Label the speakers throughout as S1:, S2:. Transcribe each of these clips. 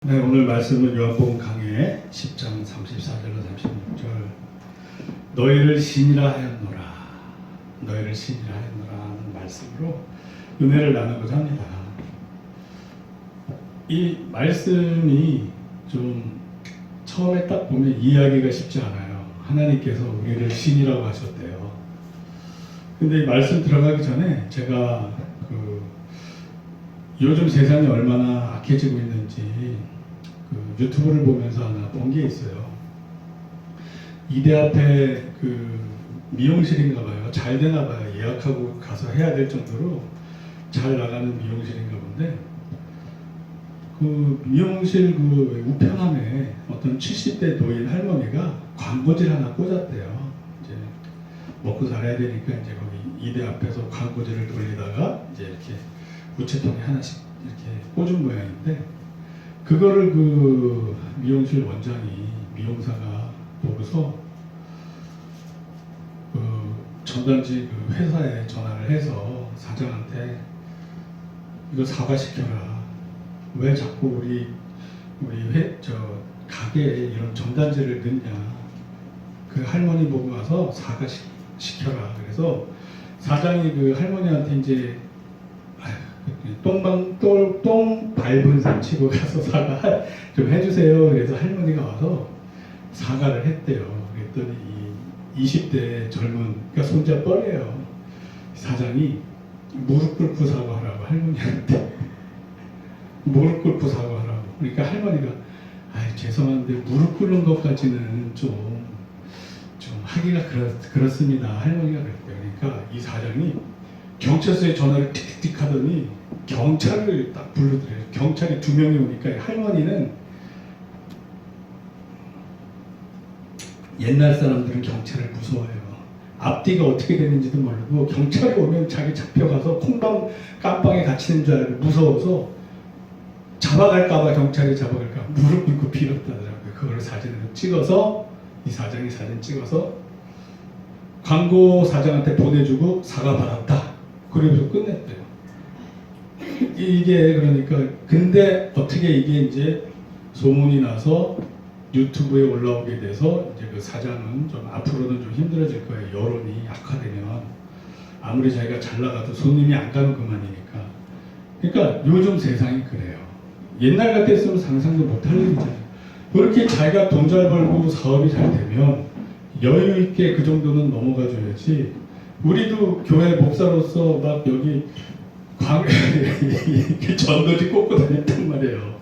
S1: 네, 오늘 말씀은 요한복음 강해 10장 34절로 36절. 너희를 신이라 하였노라, 너희를 신이라 하였노라 하는 말씀으로 은혜를 나누고자 합니다. 이 말씀이 좀 처음에 딱 보면 이해하기가 쉽지 않아요. 하나님께서 우리를 신이라고 하셨대요. 근데 이 말씀 들어가기 전에 제가 요즘 세상이 얼마나 악해지고 있는지 유튜브를 보면서 하나 본 게 있어요. 이대 앞에 미용실인가 봐요. 잘 되나 봐요. 예약하고 가서 해야 될 정도로 잘 나가는 미용실인가 본데, 미용실 우편함에 어떤 70대 노인 할머니가 광고지를 하나 꽂았대요. 이제 먹고 살아야 되니까 이제 거기 이대 앞에서 광고지를 돌리다가 이제 이렇게 우체통에 하나씩 이렇게 꽂은 모양인데, 그거를 미용실 원장이, 미용사가 보고서 전단지 회사에 전화를 해서 사장한테 이거 사과시켜라. 왜 자꾸 우리 가게에 이런 전단지를 넣냐. 그 할머니 보고 와서 사과시켜라. 그래서 사장이 할머니한테 이제 똥 밟은 셈 치고 가서 사과 좀 해주세요. 그래서 할머니가 와서 사과를 했대요. 그랬더니 이 20대 젊은, 그러니까 손자 뻘이에요. 사장이 무릎 꿇고 사과하라고 할머니한테. 무릎 꿇고 사과하라고. 그러니까 할머니가 죄송한데 무릎 꿇는 것까지는 좀 하기가 그렇습니다. 할머니가 그랬대요. 그러니까 이 사장이 경찰서에 전화를 틱틱틱 하더니 경찰을 딱 불러들여요. 경찰이 2명이 오니까 할머니는, 옛날 사람들은 경찰을 무서워해요. 앞뒤가 어떻게 되는지도 모르고 경찰이 오면 자기 잡혀가서 콩방 깜빵에 갇히는 줄 알고 무서워서 잡아갈까봐, 경찰이 잡아갈까 무릎 꿇고 빌었다더라고요. 그거를 사진으로 찍어서, 이 사장이 사진 찍어서 광고 사장한테 보내주고 사과 받았다. 그러면서 끝냈대요. 이게 그러니까, 근데 어떻게 이게 이제 소문이 나서 유튜브에 올라오게 돼서 이제 그 사장은 좀 앞으로는 좀 힘들어질 거예요. 여론이 악화되면. 아무리 자기가 잘 나가도 손님이 안 가는 그만이니까. 그러니까 요즘 세상이 그래요. 옛날 같았으면 상상도 못할 일이잖아요. 그렇게 자기가 돈 잘 벌고 사업이 잘 되면 여유 있게 그 정도는 넘어가 줘야지. 우리도 교회 목사로서 막 여기 전도지 꽂고 다녔단 말이에요.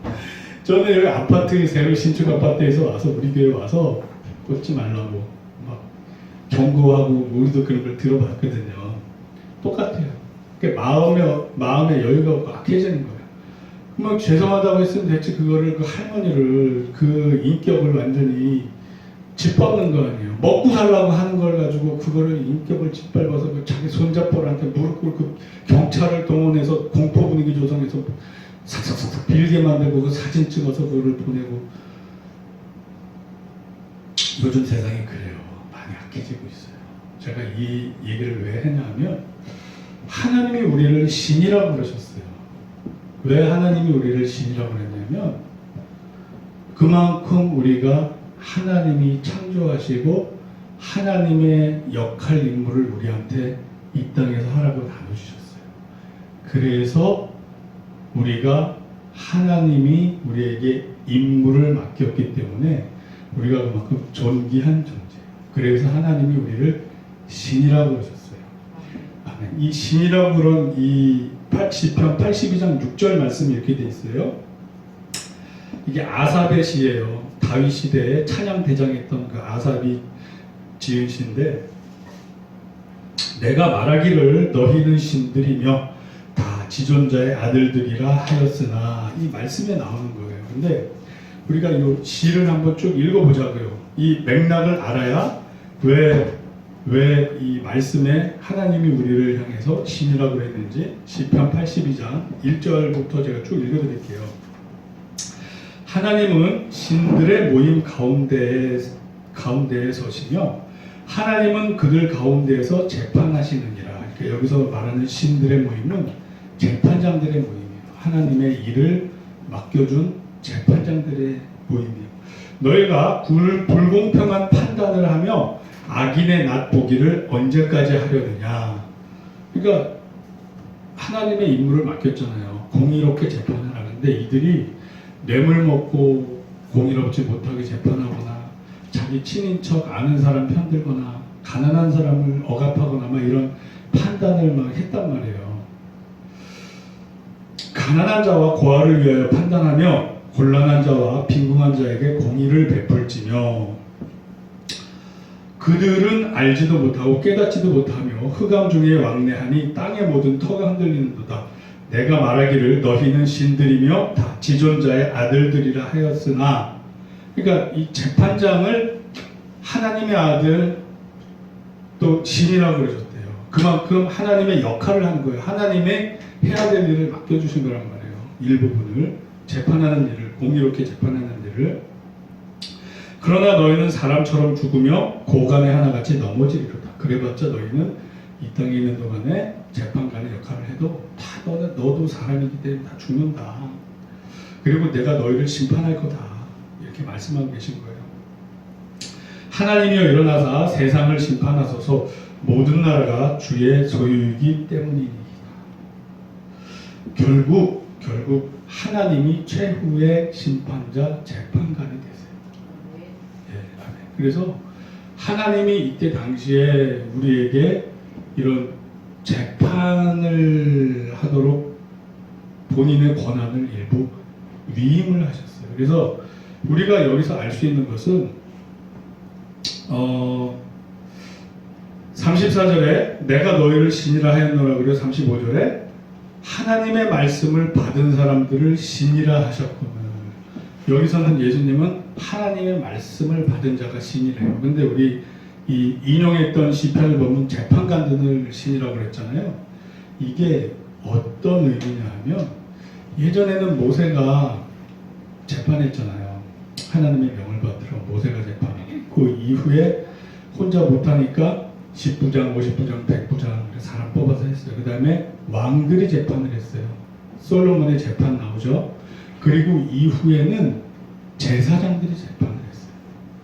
S1: 저는 여기 아파트, 새로 신축 아파트에서 와서 우리 교회 와서 꽂지 말라고 막 경고하고, 우리도 그런 걸 들어봤거든요. 똑같아요. 그러니까 마음에 여유가 없고 악해지는 거예요. 막 죄송하다고 했으면 됐지, 그거를 할머니를, 인격을 완전히 짓밟는 거 아니에요. 먹고 살라고 하는 걸 가지고 그거를 인격을 짓밟아서 자기 손잡벌한테 무릎 꿇고 경찰을 동원해서 공포 분위기 조성해서 삭삭삭삭 빌게 만들고 그 사진 찍어서 그거를 보내고. 요즘 세상이 그래요. 많이 악해지고 있어요. 제가 이 얘기를 왜 했냐면, 하나님이 우리를 신이라고 그러셨어요. 왜 하나님이 우리를 신이라고 그랬냐면, 그만큼 우리가 하나님이 창조하시고 하나님의 역할, 임무를 우리한테 이 땅에서 하라고 나눠주셨어요. 그래서 우리가, 하나님이 우리에게 임무를 맡겼기 때문에 우리가 그만큼 존귀한 존재예요. 그래서 하나님이 우리를 신이라고 하셨어요. 아멘. 이 신이라고 그런 이 시편 82장 6절 말씀이 이렇게 돼 있어요. 이게 아삽의 시예요. 다윗 시대에 찬양 대장했던 그 아삽이 지은 시인데, 내가 말하기를 너희는 신들이며 다 지존자의 아들들이라 하였으나, 이 말씀에 나오는 거예요. 근데 우리가 이 시를 한번 쭉 읽어보자고요. 이 맥락을 알아야 왜 이 말씀에 하나님이 우리를 향해서 신이라고 했는지. 시편 82장 1절부터 제가 쭉 읽어드릴게요. 하나님은 신들의 모임 가운데에 서시며 하나님은 그들 가운데에서 재판하시느니라. 그러니까 여기서 말하는 신들의 모임은 재판장들의 모임이에요. 하나님의 일을 맡겨준 재판장들의 모임이에요. 너희가 불공평한 판단을 하며 악인의 낯 보기를 언제까지 하려느냐. 그러니까 하나님의 임무를 맡겼잖아요. 공의롭게 재판을 하는데 이들이 뇌물 먹고 공의롭지 못하게 재판하거나 자기 친인척 아는 사람 편들거나 가난한 사람을 억압하거나 막 이런 판단을 막 했단 말이에요. 가난한 자와 고아를 위하여 판단하며 곤란한 자와 빈궁한 자에게 공의를 베풀지며 그들은 알지도 못하고 깨닫지도 못하며 흑암 중에 왕래하니 땅의 모든 터가 흔들리는도다. 내가 말하기를 너희는 신들이며 다 지존자의 아들들이라 하였으나, 그러니까 이 재판장을 하나님의 아들 또 신이라고 그러셨대요. 그만큼 하나님의 역할을 하는 거예요. 하나님의 해야 될 일을 맡겨주신 거란 말이에요. 일부분을 재판하는 일을, 공의롭게 재판하는 일을. 그러나 너희는 사람처럼 죽으며 고관의 하나같이 넘어지리로다. 그래봤자 너희는 이 땅에 있는 동안에 재판관의 역할을 해도 다 너도 사람이기 때문에 다 죽는다. 그리고 내가 너희를 심판할 거다. 이렇게 말씀하고 계신 거예요. 하나님이여 일어나사 세상을 심판하소서. 모든 나라가 주의 소유이기 때문이니이다. 결국 하나님이 최후의 심판자, 재판관이 되세요. 예, 아멘. 그래서 하나님이 이때 당시에 우리에게 이런 재판을 하도록 본인의 권한을 일부 위임을 하셨어요. 그래서 우리가 여기서 알 수 있는 것은 34절에 내가 너희를 신이라 하였노라. 그리고 35절에 하나님의 말씀을 받은 사람들을 신이라 하셨거늘. 여기서는 예수님은 하나님의 말씀을 받은 자가 신이래요. 근데 우리 이 인용했던 시편을 보면 재판관들을 신이라고 그랬잖아요. 이게 어떤 의미냐 하면 예전에는 모세가 재판했잖아요. 하나님의 명을 받들어 모세가 재판하고 그 이후에 혼자 못하니까 10부장, 50부장, 100부장 사람 뽑아서 했어요. 그 다음에 왕들이 재판을 했어요. 솔로몬의 재판 나오죠. 그리고 이후에는 제사장들이 재판을 했어요.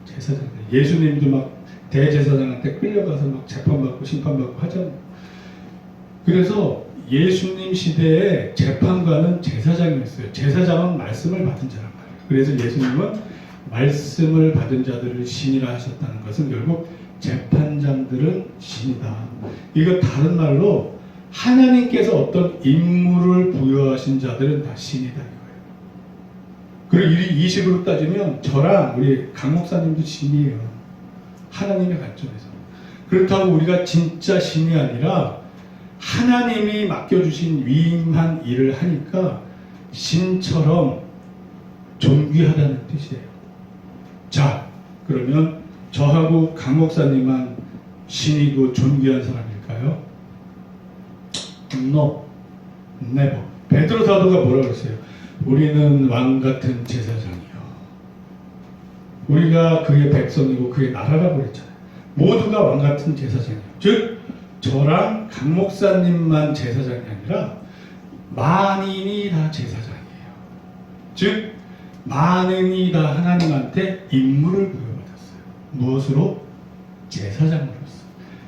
S1: 제사장들. 예수님도 막 대제사장한테 끌려가서 막 재판받고 심판받고 하잖아요. 그래서 예수님 시대에 재판관은 제사장이었어요. 제사장은 말씀을 받은 자란 말이에요. 그래서 예수님은 말씀을 받은 자들을 신이라 하셨다는 것은 결국 재판장들은 신이다. 이거 다른 말로 하나님께서 어떤 임무를 부여하신 자들은 다 신이다 이거예요. 그리고 이 식으로 따지면 저랑 우리 강 목사님도 신이에요. 하나님의 관점에서. 그렇다고 우리가 진짜 신이 아니라 하나님이 맡겨주신 위임한 일을 하니까 신처럼 존귀하다는 뜻이에요. 자, 그러면 저하고 강 목사님만 신이고 존귀한 사람일까요? No, never. 베드로 사도가 뭐라고 그랬어요? 우리는 왕 같은 제사장이요. 우리가 그의 백성이고 그의 나라라고 그랬잖아요. 모두가 왕 같은 제사장이요. 즉 저랑 강 목사님만 제사장이 아니라 만인이 다 제사장이에요. 즉 만인이 다 하나님한테 임무를 부여받았어요. 무엇으로? 제사장으로서.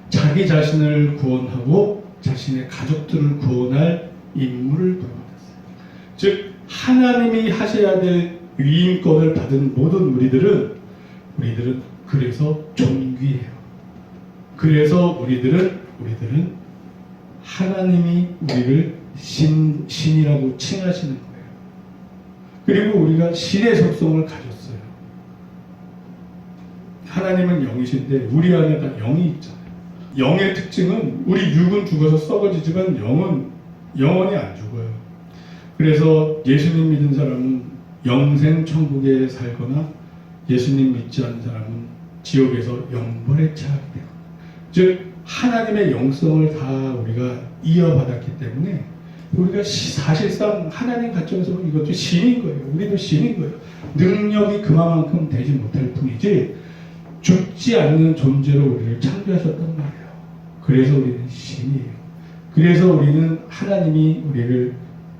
S1: 자기 자신을 구원하고 자신의 가족들을 구원할 임무를 부여받았어요. 즉 하나님이 하셔야 될 위임권을 받은 모든 우리들은 그래서 존귀해요. 그래서 우리들은 하나님이 우리를 신이라고 칭하시는 거예요. 그리고 우리가 신의 속성을 가졌어요. 하나님은 영이신데 우리 안에 다 영이 있잖아요. 영의 특징은 우리 육은 죽어서 썩어지지만 영은 영원히 안 죽어요. 그래서 예수님 믿는 사람은 영생 천국에 살거나 예수님 믿지 않는 사람은 지옥에서 영벌에 처하게 돼요. 즉 하나님의 영성을 다 우리가 이어받았기 때문에 우리가 사실상 하나님 관점에서 보면 이것도 신인 거예요. 우리도 신인 거예요. 능력이 그만큼 되지 못할 뿐이지 죽지 않는 존재로 우리를 창조하셨단 말이에요. 그래서 우리는 신이에요. 그래서 우리는 하나님이 우리를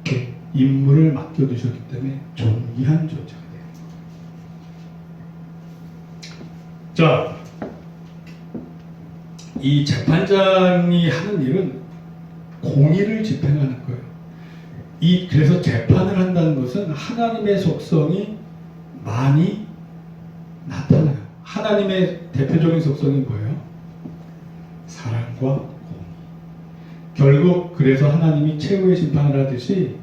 S1: 이렇게 임무를 맡겨두셨기 때문에 존귀한 존재가 돼요. 자, 이 재판장이 하는 일은 공의를 집행하는 거예요. 그래서 재판을 한다는 것은 하나님의 속성이 많이 나타나요. 하나님의 대표적인 속성이 뭐예요? 사랑과 공의. 결국 그래서 하나님이 최후의 심판을 하듯이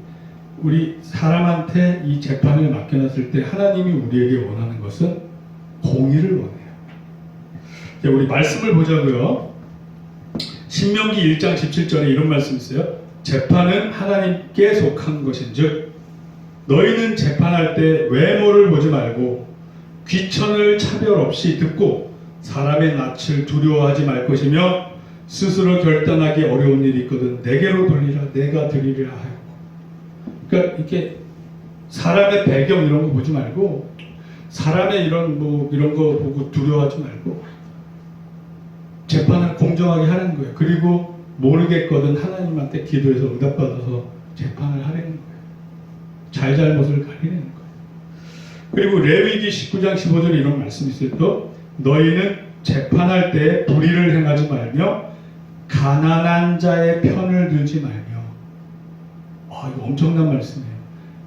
S1: 우리 사람한테 이 재판을 맡겨놨을 때 하나님이 우리에게 원하는 것은 공의를 원해요. 자, 우리 말씀을 보자고요. 신명기 1장 17절에 이런 말씀이 있어요. 재판은 하나님께 속한 것인즉 너희는 재판할 때 외모를 보지 말고 귀천을 차별 없이 듣고 사람의 낯을 두려워하지 말 것이며 스스로 결단하기 어려운 일이 있거든 내게로 돌리라 내가 드리리라 하였고. 그러니까 이렇게 사람의 배경 이런 거 보지 말고 사람의 이런 거 보고 두려워하지 말고 재판을 공정하게 하는 거예요. 그리고 모르겠거든 하나님한테 기도해서 응답받아서 재판을 하려는 거예요. 잘잘못을 가리는 거예요. 그리고 레위기 19장 15절에 이런 말씀이 있어요. 또 너희는 재판할 때 불의를 행하지 말며 가난한 자의 편을 들지 말며. 이거 엄청난 말씀이에요.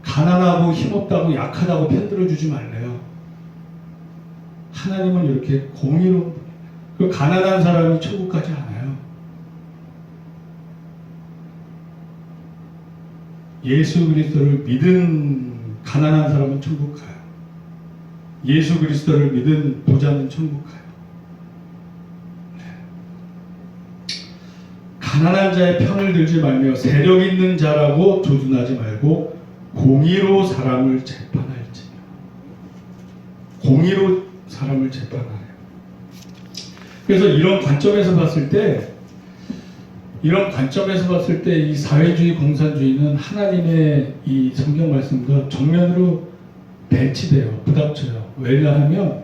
S1: 가난하고 힘없다고 약하다고 편들어주지 말래요. 하나님은 이렇게 공의로운 분이에요. 그 가난한 사람이 천국 가지 않아요. 예수 그리스도를 믿은 가난한 사람은 천국 가요. 예수 그리스도를 믿은 부자는 천국 가요. 가난한 자의 편을 들지 말며 세력 있는 자라고 조준하지 말고 공의로 사람을 재판할지며. 공의로 사람을 재판하래요. 그래서 이런 관점에서 봤을 때 이 사회주의 공산주의는 하나님의 이 성경 말씀과 정면으로 배치돼요. 부닥쳐요. 왜냐하면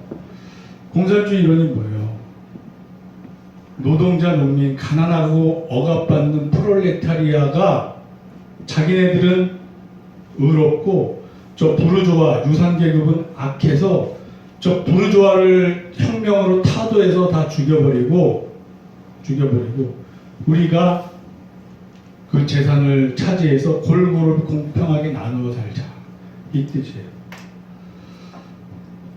S1: 공산주의 이론이 뭐예요? 노동자, 농민, 가난하고 억압받는 프롤레타리아가 자기네들은 의롭고 저 부르주아, 유산계급은 악해서 저 부르주아를 혁명으로 타도해서 다 죽여버리고 우리가 그 재산을 차지해서 골고루 공평하게 나누어 살자. 이 뜻이에요.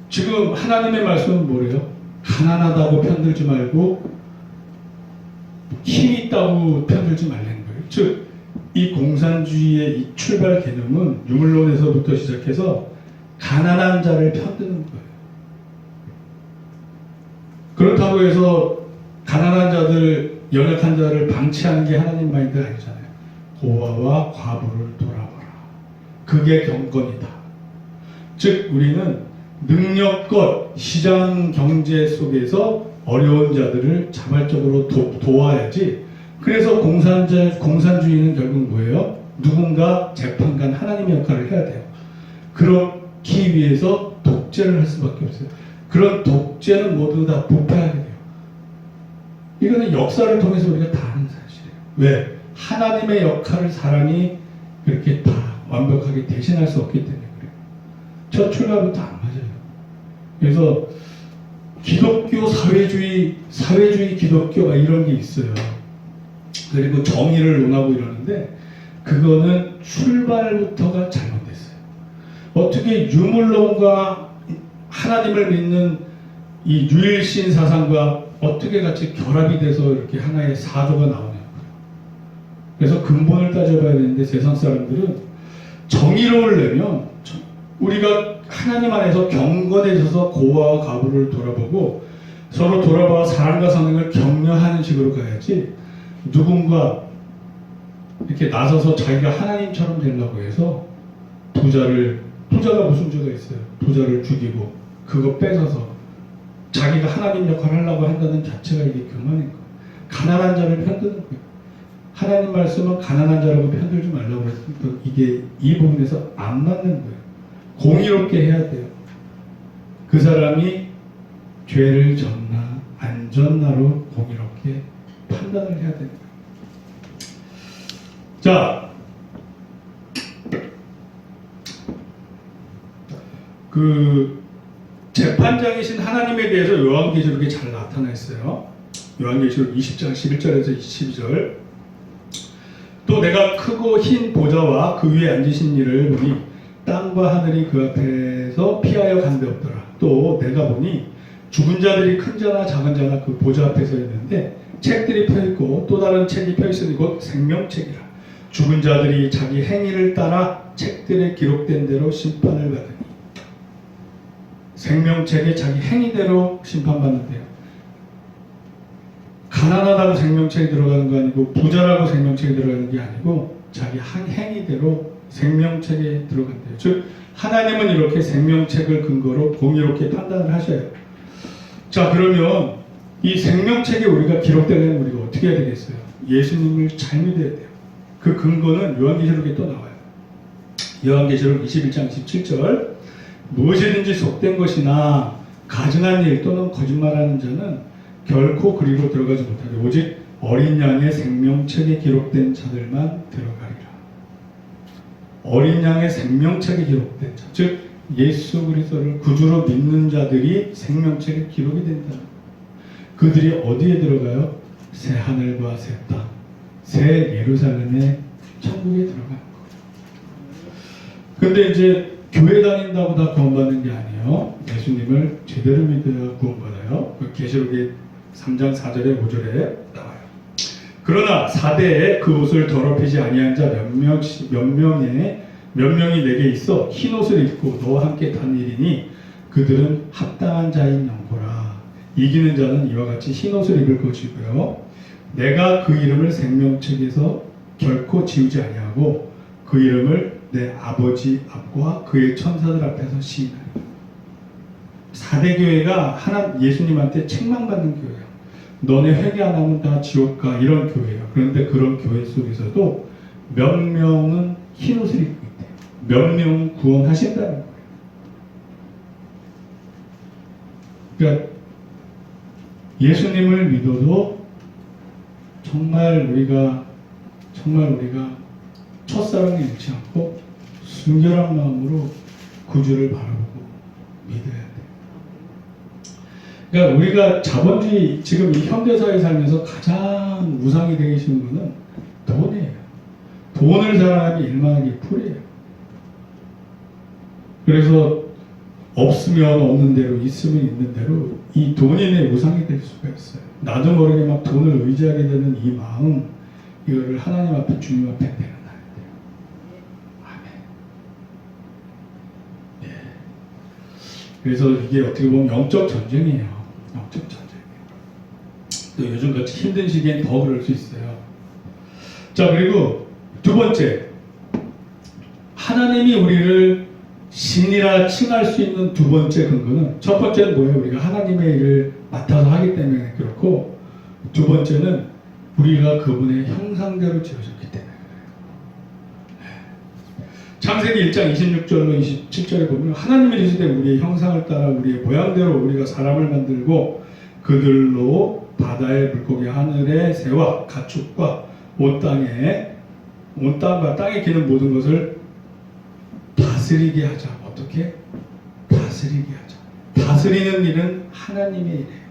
S1: 지금 하나님의 말씀은 뭐래요? 가난하다고 편들지 말고 힘이 있다고 편들지 말라는 거예요. 즉, 이 공산주의의 이 출발 개념은 유물론에서부터 시작해서 가난한 자를 편드는 거예요. 그렇다고 해서 가난한 자들, 연약한 자를 방치하는 게 하나님 마인드 아니잖아요. 고아와 과부를 돌아봐라. 그게 경건이다. 즉, 우리는 능력껏 시장 경제 속에서 어려운 자들을 자발적으로 도와야지. 그래서 공산주의는 결국 뭐예요? 누군가 재판관 하나님의 역할을 해야 돼요. 그렇기 위해서 독재를 할 수밖에 없어요. 그런 독재는 모두 다 부패하게 돼요. 이거는 역사를 통해서 우리가 다 아는 사실이에요. 왜? 하나님의 역할을 사람이 그렇게 다 완벽하게 대신할 수 없기 때문에 그래요. 첫 출발부터 안 맞아요. 그래서 기독교 사회주의 기독교가 이런 게 있어요. 그리고 정의를 논하고 이러는데 그거는 출발부터가 잘못됐어요. 어떻게 유물론과 하나님을 믿는 이 유일신 사상과 어떻게 같이 결합이 돼서 이렇게 하나의 사조가 나오냐고요. 그래서 근본을 따져봐야 되는데 세상 사람들은 정의로우려면 우리가 하나님 안에서 경건해져서 고아와 과부를 돌아보고 서로 돌아봐 사랑과 선행을 격려하는 식으로 가야지, 누군가 이렇게 나서서 자기가 하나님처럼 되려고 해서 부자가 무슨 죄가 있어요? 부자를 죽이고 그거 뺏어서 자기가 하나님 역할을 하려고 한다는 자체가 이게 교만인 거예요. 가난한 자를 편드는 거예요. 하나님 말씀은 가난한 자라고 편들지 말라고 했으니까 이게 이 부분에서 안 맞는 거예요. 공의롭게 해야 돼요. 그 사람이 죄를 졌나 안 졌나로 공의롭게 판단을 해야 됩니다. 자, 그 재판장이신 하나님에 대해서 요한계시록에 잘 나타나 있어요. 요한계시록 20장 11절에서 22절. 또 내가 크고 흰 보좌와 그 위에 앉으신 이를 보니 땅과 하늘이 그 앞에서 피하여 간데 없더라. 또 내가 보니 죽은 자들이 큰 자나 작은 자나 그 보좌 앞에 서 있는데 책들이 펴있고 또 다른 책이 펴있으니 곧 생명책이라. 죽은 자들이 자기 행위를 따라 책들에 기록된 대로 심판을 받으니. 생명책에 자기 행위대로 심판받는데요. 가난하다고 생명책에 들어가는 거 아니고 부자라고 생명책에 들어가는 게 아니고 자기 한 행위대로 생명책에 들어간대요. 즉 하나님은 이렇게 생명책을 근거로 공의롭게 판단을 하셔요. 자, 그러면 이 생명책에 우리가 기록되려면 우리가 어떻게 해야 되겠어요? 예수님을 잘 믿어야 돼요. 그 근거는 요한계시록에 또 나와요. 요한계시록 21장 17절. 무엇이든지 속된 것이나 가증한 일 또는 거짓말하는 자는 결코 그리로 들어가지 못하되 오직 어린 양의 생명책에 기록된 자들만 들어가리라. 어린 양의 생명책에 기록된 자, 즉 예수 그리스도를 구주로 믿는 자들이 생명책에 기록이 된다. 그들이 어디에 들어가요? 새 하늘과 새 땅, 새 예루살렘의 천국에 들어가는 거예요. 근데 이제 교회 다닌다고 다 구원받는 게 아니에요. 예수님을 제대로 믿어야 구원받아요. 그 계시록의 3장 4절에 5절에 나와요. 그러나 사대에 그 옷을 더럽히지 아니한 자 몇 명이 내게 있어 흰 옷을 입고 너와 함께 다니리니 그들은 합당한 자인 영고라. 이기는 자는 이와 같이 흰 옷을 입을 것이고요. 내가 그 이름을 생명책에서 결코 지우지 아니하고 그 이름을 내 아버지 앞과 그의 천사들 앞에서 시인하리라. 4대 교회가 예수님한테 책망받는 교회예요. 너네 회개 안 하면 다 지옥 가, 이런 교회예요. 그런데 그런 교회 속에서도 몇 명은 흰 옷을 입고 있대요. 몇 명은 구원하신다는 거예요. 그러니까 예수님을 믿어도 정말 우리가 첫사랑을 잃지 않고 순결한 마음으로 구주를 바라보고 믿어야 돼요. 그러니까 우리가 자본주의, 지금 이 현대사회 살면서 가장 우상이 되기 쉬운 것은 돈이에요. 돈을 사랑하면 일만하게 풀이에요. 그래서 없으면 없는 대로, 있으면 있는 대로 이 돈이 내 우상이 될 수가 있어요. 나도 모르게 막 돈을 의지하게 되는 이 마음, 이거를 하나님 앞에, 주님 앞에 내려놔야 돼요. 아멘. 예. 그래서 이게 어떻게 보면 영적 전쟁이에요. 영적 전쟁이에요. 또 요즘같이 힘든 시기엔 더 그럴 수 있어요. 자, 그리고 두 번째, 하나님이 우리를 신이라 칭할 수 있는 두 번째 근거는, 첫 번째는 뭐예요? 우리가 하나님의 일을 맡아서 하기 때문에 그렇고, 두 번째는 우리가 그분의 형상대로 지어졌기 때문에 그래요. 창세기 1장 26절로 27절에 보면 하나님이 이르시되 우리의 형상을 따라 우리의 모양대로 우리가 사람을 만들고 그들로 바다의 물고기, 하늘의 새와 가축과 온 땅과 땅에 기는 모든 것을 다스리게 하자. 어떻게? 다스리게 하자. 다스리는 일은 하나님의 일이에요.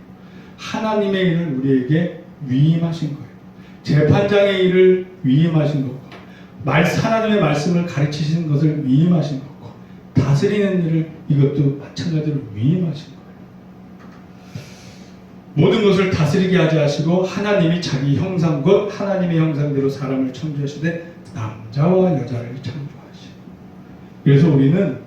S1: 하나님의 일을 우리에게 위임하신 거예요. 재판장의 일을 위임하신 거고, 하나님의 말씀을 가르치시는 것을 위임하신 거고, 다스리는 일을 이것도 마찬가지로 위임하신 거예요. 모든 것을 다스리게 하지 하시고 하나님이 자기 형상 곧 하나님의 형상대로 사람을 창조하시되 남자와 여자를 창조하시고, 그래서 우리는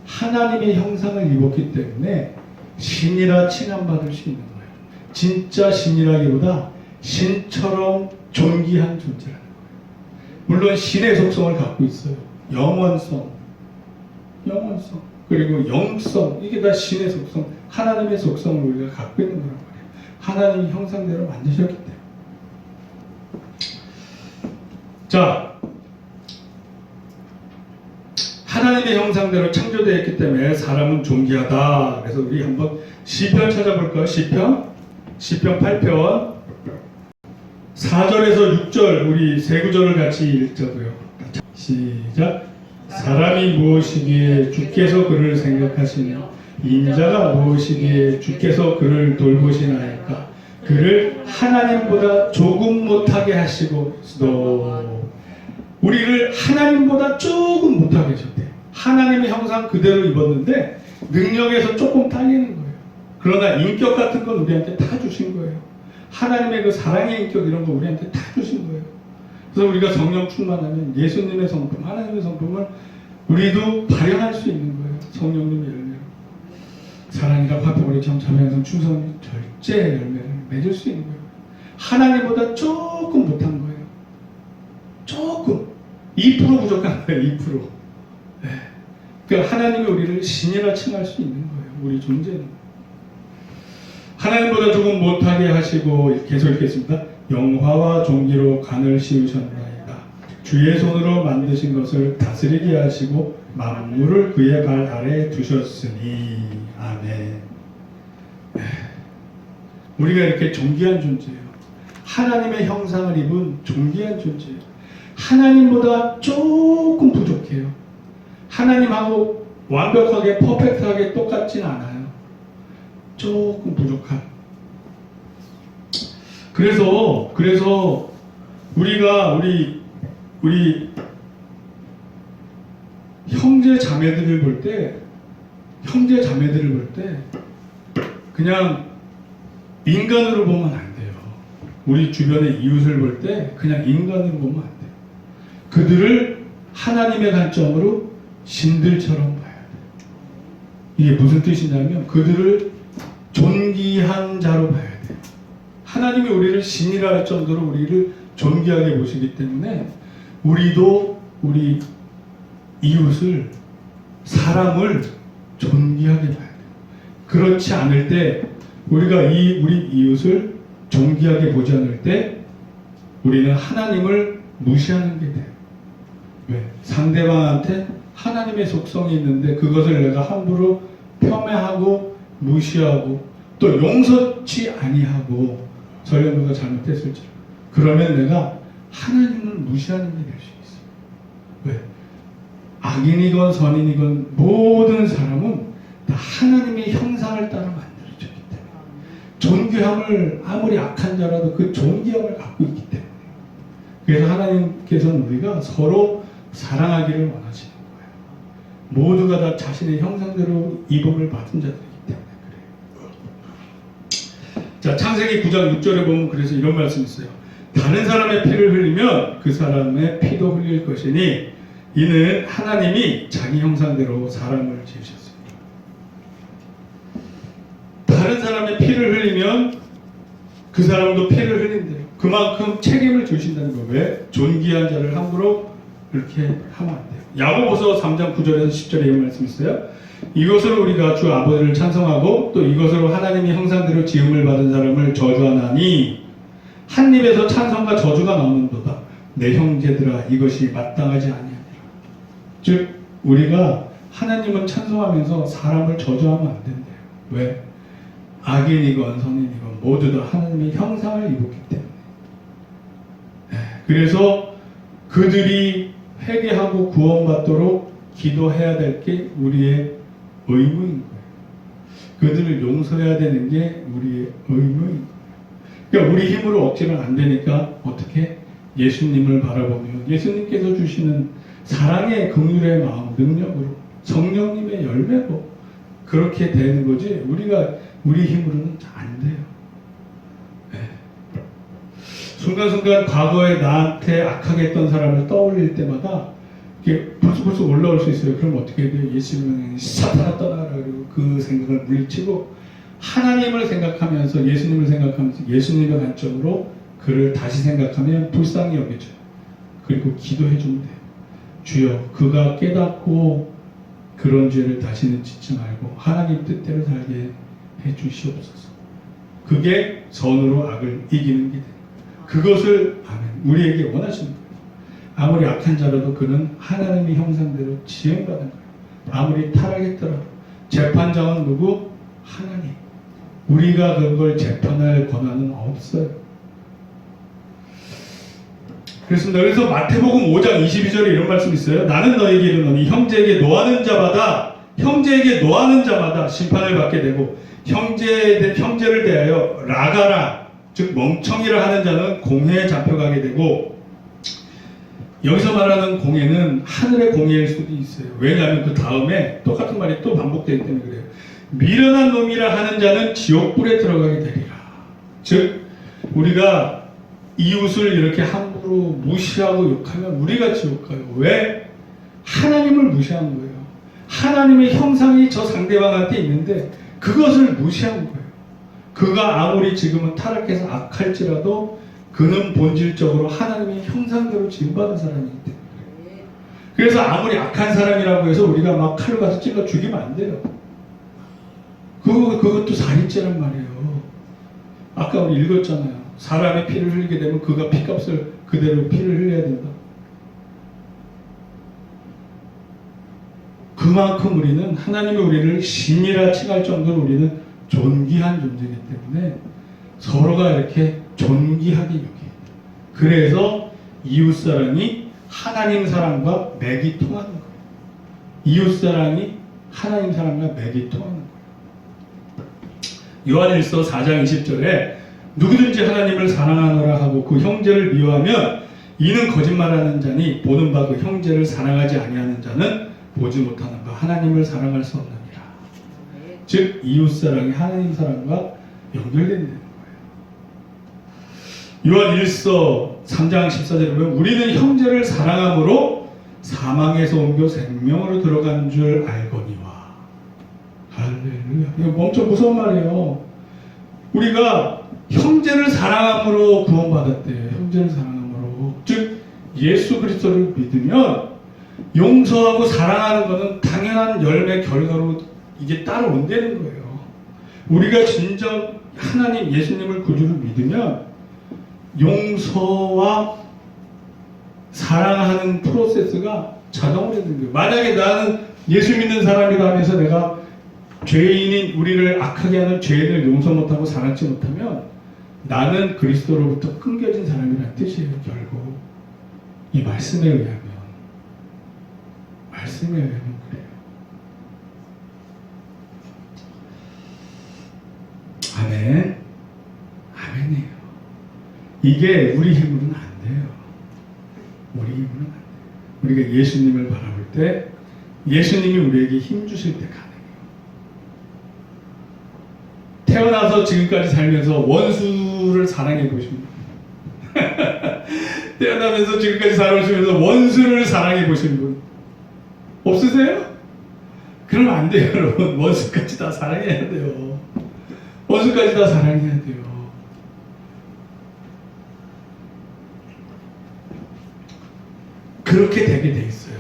S1: 하나님의 형상을 입었기 때문에 신이라 칭함받을 수 있는 거예요. 진짜 신이라기보다 신처럼 존귀한 존재라는 거예요. 물론 신의 속성을 갖고 있어요. 영원성, 그리고 영성, 이게 다 신의 속성, 하나님의 속성을 우리가 갖고 있는 거란 말이에요. 하나님의 형상대로 만드셨기 때문에. 자, 하나님의 형상대로 창조되었기 때문에 사람은 존귀하다. 그래서 우리 한번 시편 찾아볼까요? 시편 8편 4절에서 6절 우리 세 구절을 같이 읽자고요. 시작. 사람이 무엇이기에 주께서 그를 생각하시며 인자가 무엇이기에 주께서 그를 돌보시나이까. 그를 하나님보다 조금 못하게 하시고 또 우리를 하나님보다 조금 못하게 하셨대요. 하나님의 형상 그대로 입었는데 능력에서 조금 딸리는 거예요. 그러나 인격 같은 건 우리한테 다 주신 거예요. 하나님의 그 사랑의 인격 이런 거 우리한테 다 주신 거예요. 그래서 우리가 성령 충만하면 예수님의 성품, 하나님의 성품을 우리도 발현할 수 있는 거예요. 성령님의 열매로. 사랑이라 화평으로 자매형성 충성 절제 열매를 맺을 수 있는 거예요. 하나님보다 조금 못한 거예요. 조금. 2% 부족한 거예요. 2%. 네. 그러니까 하나님이 우리를 신이라 칭할 수 있는 거예요. 우리 존재는. 하나님보다 조금 못하게 하시고 계속 읽겠습니다. 영화와 종기로 간을 씌우셨나이다. 주의 손으로 만드신 것을 다스리게 하시고 만물을 그의 발 아래에 두셨으니. 아멘. 우리가 이렇게 존귀한 존재예요. 하나님의 형상을 입은 존귀한 존재예요. 하나님보다 조금 부족해요. 하나님하고 완벽하게 퍼펙트하게 똑같진 않아요. 조금 부족한. 그래서 우리가 우리 형제 자매들을 볼 때 그냥 인간으로 보면 안 돼요. 우리 주변의 이웃을 볼 때 그냥 인간으로 보면 안 돼요. 그들을 하나님의 관점으로 신들처럼 봐야 돼요. 이게 무슨 뜻이냐면 그들을 존귀한 자로 봐야 돼요. 하나님이 우리를 신이라 할 정도로 우리를 존귀하게 보시기 때문에 우리도 우리 이웃을, 사람을 존귀하게 봐야 돼요. 그렇지 않을 때 우리가 우리 이웃을 존귀하게 보지 않을 때 우리는 하나님을 무시하는 게 돼요. 왜? 상대방한테 하나님의 속성이 있는데 그것을 내가 함부로 폄훼하고 무시하고 또 용서치 아니하고 설령 누가 잘못했을지라도 그러면 내가 하나님을 무시하는 게 될 수 있어요. 왜? 악인이건 선인이건 모든 사람은 다 하나님의 형상을 따라 만들어졌기 때문에 존귀함을 아무리 악한 자라도 그 존귀함을 갖고 있기 때문에 그래서 하나님께서는 우리가 서로 사랑하기를 원하시는 거예요. 모두가 다 자신의 형상대로 입음을 받은 자들이기 때문에 그래요. 자, 창세기 9장 6절에 보면 그래서 이런 말씀이 있어요. 다른 사람의 피를 흘리면 그 사람의 피도 흘릴 것이니 이는 하나님이 자기 형상대로 사람을 지으셨습니다. 다른 사람의 피를 흘리면 그 사람도 피를 흘린대요. 그만큼 책임을 주신다는 거예요. 왜? 존귀한 자를 함부로 이렇게 하면 안 돼요. 야고보서 3장 9절에서 10절에 이런 말씀이 있어요. 이것으로 우리가 주 아버지를 찬송하고 또 이것으로 하나님의 형상대로 지음을 받은 사람을 저주하나니 한 입에서 찬송과 저주가 나오는도다. 내 형제들아 이것이 마땅하지 아니하니라. 즉 우리가 하나님을 찬송하면서 사람을 저주하면 안 된대요. 왜? 악인이건 선인이건 모두 다 하나님의 형상을 입었기 때문에. 그래서 그들이 회개하고 구원받도록 기도해야 될 게 우리의 의무인 거예요. 그들을 용서해야 되는 게 우리의 의무인 거예요. 그러니까 우리 힘으로 억지는 안 되니까 어떻게? 예수님을 바라보며 예수님께서 주시는 사랑의 긍휼의 마음, 능력으로 성령님의 열매로 그렇게 되는 거지 우리 힘으로는 안 돼요. 네. 순간순간 과거에 나한테 악하게 했던 사람을 떠올릴 때마다 이게 벌써 올라올 수 있어요. 그럼 어떻게 돼요? 예수님은 사탄아 떠나라 그리고 그 생각을 물리치고 하나님을 생각하면서 예수님을 생각하면서 예수님의 관점으로 그를 다시 생각하면 불쌍히 여겨져요. 그리고 기도해 주면 돼요. 주여 그가 깨닫고 그런 죄를 다시는 짓지 말고 하나님 뜻대로 살게 해 주시옵소서. 그게 선으로 악을 이기는 게 돼요. 그것을 아멘 우리에게 원하시는 거예요. 아무리 악한 자라도 그는 하나님의 형상대로 지음받은 거예요. 아무리 타락했더라도 재판장은 누구? 하나님. 우리가 그걸 재판할 권한은 없어요. 그렇습니다. 그래서 마태복음 5장 22절에 이런 말씀이 있어요. 나는 너에게 이르노니 형제에게 노하는 자마다 심판을 받게 되고 형제를 대하여 라가라 즉 멍청이라 하는 자는 공회에 잡혀가게 되고, 여기서 말하는 공회는 하늘의 공회일 수도 있어요. 왜냐하면 그 다음에 똑같은 말이 또 반복되기 때문에 그래요. 미련한 놈이라 하는 자는 지옥불에 들어가게 되리라. 즉 우리가 이웃을 이렇게 함부로 무시하고 욕하면 우리가 지옥 가요. 왜? 하나님을 무시한 거예요. 하나님의 형상이 저 상대방한테 있는데 그것을 무시한 거예요. 그가 아무리 지금은 타락해서 악할지라도 그는 본질적으로 하나님의 형상대로 지음받은 사람이기 때문에. 그래서 아무리 악한 사람이라고 해서 우리가 막 칼로 가서 찔러 죽이면 안 돼요. 그것도 살인죄란 말이에요. 아까 우리 읽었잖아요. 사람의 피를 흘리게 되면 그가 피값을 그대로 피를 흘려야 된다. 그만큼 우리는 하나님이 우리를 신이라 칭할 정도로 우리는 존귀한 존재이기 때문에 서로가 이렇게 존귀하게 여겨요. 그래서 이웃사랑이 하나님 사랑과 맥이 통하는 거예요. 이웃사랑이 하나님 사랑과 맥이 통하는 거예요. 요한일서 4장 20절에 누구든지 하나님을 사랑하노라 하고 그 형제를 미워하면 이는 거짓말하는 자니 보는 바 그 형제를 사랑하지 아니하는 자는 보지 못하는 바 하나님을 사랑할 수 없느니라. 즉 이웃사랑이 하나님 사랑과 연결된다는 거예요. 요한일서 3장 14절에 보면 우리는 형제를 사랑함으로 사망에서 옮겨 생명으로 들어간 줄 알거니와. 할렐루야. 이거 엄청 무서운 말이에요. 우리가 형제를 사랑함으로 구원받았대요. 형제를 사랑함으로. 즉 예수 그리스도를 믿으면 용서하고 사랑하는 것은 당연한 열매 결과로 이게 따라온다는 거예요. 우리가 진정 하나님 예수님을 구주로 믿으면 용서와 사랑하는 프로세스가 자동으로 되는 거예요. 만약에 나는 예수 믿는 사람이다 하면서 내가 죄인인 우리를 악하게 하는 죄인을 용서 못하고 사랑치 못하면 나는 그리스도로부터 끊겨진 사람이라는 뜻이에요. 결국 이 말씀에 의하면 그래요. 아멘. 아멘이에요. 이게 우리 힘으로는 안 돼요. 우리 힘으로는 안 돼요. 우리가 예수님을 바라볼 때 예수님이 우리에게 힘 주실 때 가능해요. 태어나서 지금까지 살면서 원수를 사랑해 보신 분 태어나면서 지금까지 살아오시면서 원수를 사랑해 보신 분 없으세요? 그러면 안 돼요. 여러분 원수까지 다 사랑해야 돼요. 원수까지 다 사랑해야 돼요. 그렇게 되게 돼 있어요.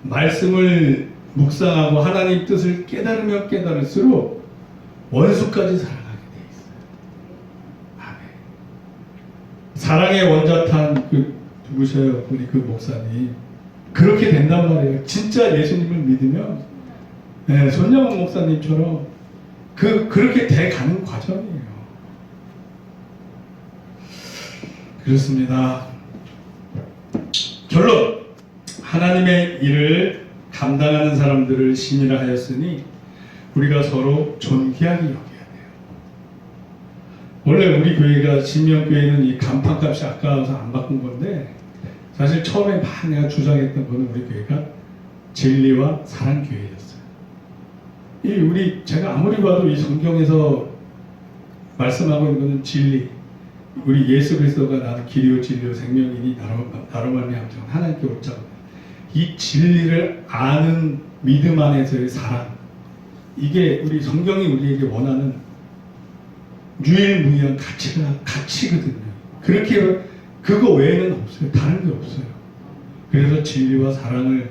S1: 말씀을 묵상하고 하나님 뜻을 깨달으면 깨달을수록 원수까지 사랑하게 돼 있어요. 아멘. 사랑의 원자탄 누구셔요? 우리 그 목사님. 그렇게 된단 말이에요. 진짜 예수님을 믿으면 네, 손영원 목사님처럼 그렇게 돼가는 과정이에요. 그렇습니다. 결론. 하나님의 일을 감당하는 사람들을 신이라 하였으니 우리가 서로 존귀하게 여겨야 돼요. 원래 우리 교회가 진명교회는 이 간판값이 아까워서 안 바꾼 건데 사실 처음에 막 내가 주장했던 거는 우리 교회가 진리와 사랑 교회였어요. 제가 아무리 봐도 이 성경에서 말씀하고 있는 것은 진리. 우리 예수 그리스도가 나는 길이요 진리요 생명이니 나로 말미암아 하나님께 옳자고. 이 진리를 아는 믿음 안에서의 사랑. 이게 우리 성경이 우리에게 원하는 유일무이한 가치거든요. 그렇게 그거 외에는 없어요. 다른 게 없어요. 그래서 진리와 사랑을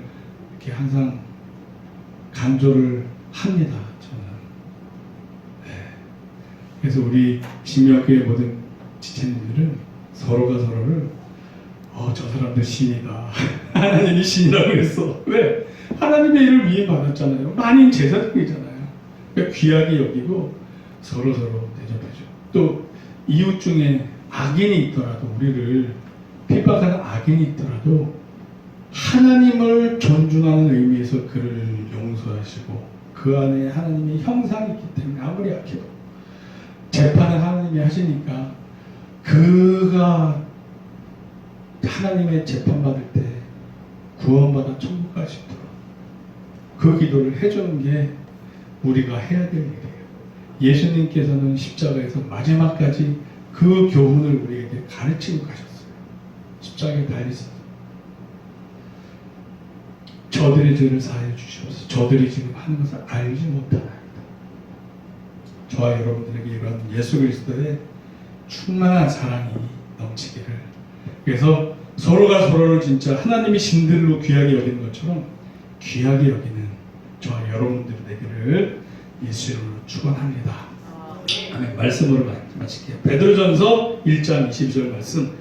S1: 이렇게 항상 강조를 합니다. 저는. 네. 그래서 우리 신명교회 모든 지체님들은 서로가 서로를 저 사람들 신이다. 하나님이 신이라고 그랬어. 왜? 하나님의 일을 위해 받았잖아요. 만인 제사장이잖아요. 그러니까 귀하게 여기고 서로 대접해줘. 또 이웃 중에 악인이 있더라도 우리를 핍박하는 악인이 있더라도 하나님을 존중하는 의미에서 그를 용서하시고 그 안에 하나님의 형상이 있기 때문에 아무리 약해도 재판을 하나님이 하시니까 그가 하나님의 재판받을 때 구원받아 천국 갈 수 있도록 그 기도를 해주는 게 우리가 해야 될 일이에요. 예수님께서는 십자가에서 마지막까지 그 교훈을 우리에게 가르치고 가셨어요. 십자가에 달리셔서 저들의 죄를 사하여 주시옵소서. 저들이 지금 하는 것을 알지 못하나이다. 저와 여러분들에게 이런 예수 그리스도의 충만한 사랑이 넘치기를. 그래서 서로가 서로를 진짜 하나님이 신들로 귀하게 여기는 것처럼 귀하게 여기는 저와 여러분들이 되기를 예수 이름으로 축원합니다. 아멘. 말씀으로 마칠게요. 베드로전서 1장 20절 말씀.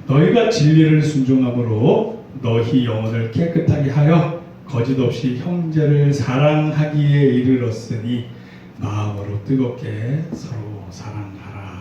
S1: 너희가 진리를 순종함으로 너희 영혼을 깨끗하게 하여 거짓 없이 형제를 사랑하기에 이르렀으니 마음으로 뜨겁게 서로 사랑하라.